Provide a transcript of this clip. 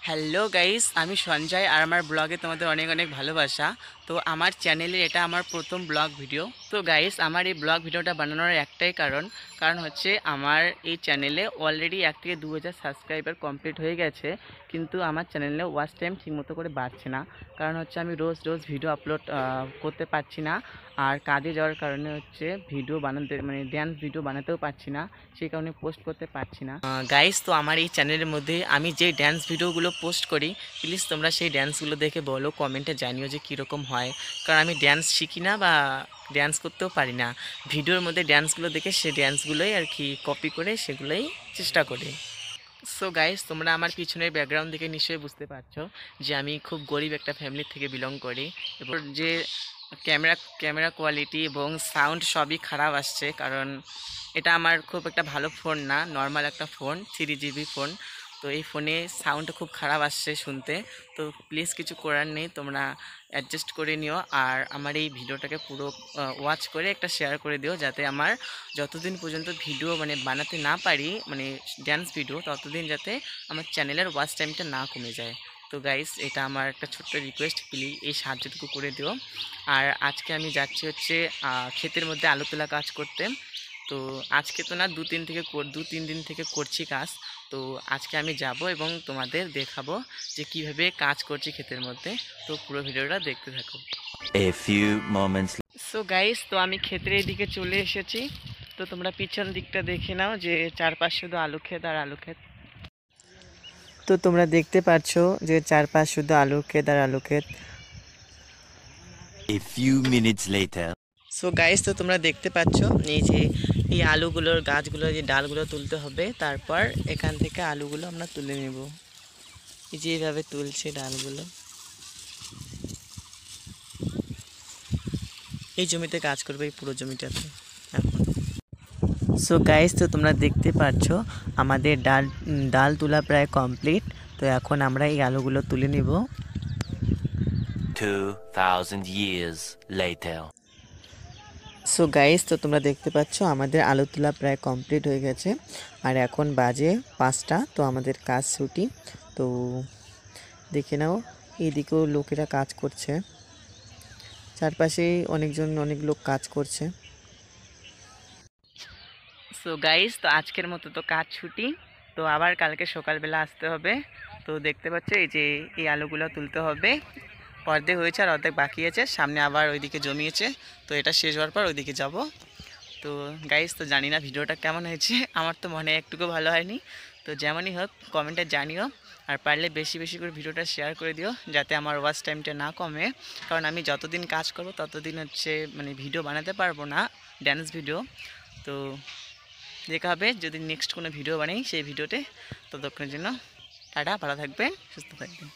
Hello guys, আমি সঞ্জয় আর আমার ব্লগে তোমাদের অনেক অনেক ভালোবাসা। তো আমার চ্যানেলে এটা আমার প্রথম ব্লগ ভিডিও। তো গাইস, আমার এই ব্লগ ভিডিওটা বানানোর একটাই কারণ হচ্ছে আমার এই চ্যানেলে অলরেডি 1 থেকে 2 হাজার সাবস্ক্রাইবার কমপ্লিট হয়ে গেছে, কিন্তু আমার চ্যানেলে ওয়াচ টাইম ঠিকমতো করে বাড়ছে না। কারণ হচ্ছে আমি রোজ রোজ ভিডিও আপলোড করতে পারছি না, আর কাজে যাওয়ার কারণে হচ্ছে ভিডিও বানাতে ড্যান্স ভিডিও বানাতেও পারছি না, সেই কারণে পোস্ট করতে পারছি না। গাইস, তো আমার এই চ্যানেলের মধ্যে আমি যে ড্যান্স ভিডিওগুলো পোস্ট করি, প্লিজ তোমরা সেই ড্যান্সগুলো দেখে বলো, কমেন্টে জানিও যে কীরকম হয়। কারণ আমি ড্যান্স শিখি না বা ড্যান্স করতেও পারি না। ভিডিওর মধ্যে ড্যান্সগুলো দেখে সেই ড্যান্সগুলোই আর কি কপি করে সেগুলোই চেষ্টা করি। সো গাইস, তোমরা আমার পিছনের ব্যাকগ্রাউন্ড দেখে নিশ্চয়ই বুঝতে পারছো যে আমি খুব গরিব একটা ফ্যামিলি থেকে বিলং করি, এবং যে ক্যামেরা ক্যামেরা কোয়ালিটি এবং সাউন্ড সবই খারাপ আসছে, কারণ এটা আমার খুব একটা ভালো ফোন না, নর্মাল একটা ফোন, 3GB ফোন। তো এই ফোনে সাউন্ড খুব খারাপ আসছে শুনতে। তো প্লিজ কিছু করার নেই, তোমরা অ্যাডজাস্ট করে নিও, আর আমার এই ভিডিওটাকে পুরো ওয়াচ করে একটা শেয়ার করে দিও, যাতে আমার যতদিন পর্যন্ত ভিডিও বানাতে না পারি, ড্যান্স ভিডিও, ততদিন যাতে আমার চ্যানেলের ওয়াচ টাইমটা না কমে যায়। তো গাইস, এটা আমার একটা ছোট্ট রিকোয়েস্ট, প্লিজ এই সাহায্যটুকু করে দিও। আর আজকে আমি যাচ্ছি হচ্ছে ক্ষেতের মধ্যে আলু তোলা কাজ করতে। তো আজকে তো না, 2-3 দিন থেকে করছি কাজ। তো আজকে আমি যাব এবং তোমাদের দেখাবো যে কিভাবে কাজ করছি ক্ষেতের মধ্যে। তো পুরো ভিডিওটা দেখতে থাকো। A few moments. So guys, তো আমি ক্ষেতের এদিকে চলে এসেছি। তো তোমরা পিছন দিকটা দেখে নাও যে চারপাশ শুধু আলু ক্ষেত আর আলু ক্ষেত। তো তোমরা দেখতে পাচ্ছো যে চারপাশ শুধু আলু ক্ষেত আর আলু ক্ষেত। A few minutes later. So guys, তো তোমরা দেখতে পাচ্ছ এই যে এই আলুগুলোর গাছগুলো, যে ডালগুলো তুলতে হবে, তারপর এখান থেকে আলুগুলো আমরা তুলে নেব। এই যে এইভাবে তুলছে ডালগুলো। এই জমিতে কাজ করবে, এই পুরো জমিটাতে এখন। সো গাইস, তো তোমরা দেখতে পাচ্ছ আমাদের ডাল তোলা প্রায় কমপ্লিট। তো এখন আমরা এই আলুগুলো তুলে নিব। 2000 years later. সো গাইস, তো তোমরা দেখতে পাচ্ছ আমাদের আলু তোলা প্রায় কমপ্লিট হয়ে গেছে, আর এখন বাজে 5টা। তো আমাদের কাজ ছুটি। তো দেখে নাও, এইদিকেও লোকেরা কাজ করছে, চারপাশেই অনেক লোক কাজ করছে। সো গাইস, তো আজকের মতো তো কাজ ছুটি। তো আবার কালকে সকালবেলা আসতে হবে। তো দেখতে পাচ্ছ এই যে এই আলুগুলো তুলতে হবে, অর্ধেক হয়েছে আর অর্ধেক বাকি আছে, সামনে আবার ওইদিকে জমিয়েছে। তো এটা শেষ হওয়ার পর ওইদিকে যাব। তো গাইস, তো জানি না ভিডিওটা কেমন হয়েছে, আমার তো মনে একটুকু ভালো হয়নি। তো যেমনই হোক কমেন্টে জানিও, আর পারলে বেশি বেশি করে ভিডিওটা শেয়ার করে দিও, যাতে আমার ওয়াচ টাইমটা না কমে। কারণ আমি যতদিন কাজ করব ততদিন হচ্ছে ভিডিও বানাতে পারবো না, ড্যান্স ভিডিও। তো দেখা হবে যদি নেক্সট কোনো ভিডিও বানাই সেই ভিডিওতে। ততক্ষণের জন্য টাটা, ভালো থাকবেন, সুস্থ থাকবেন।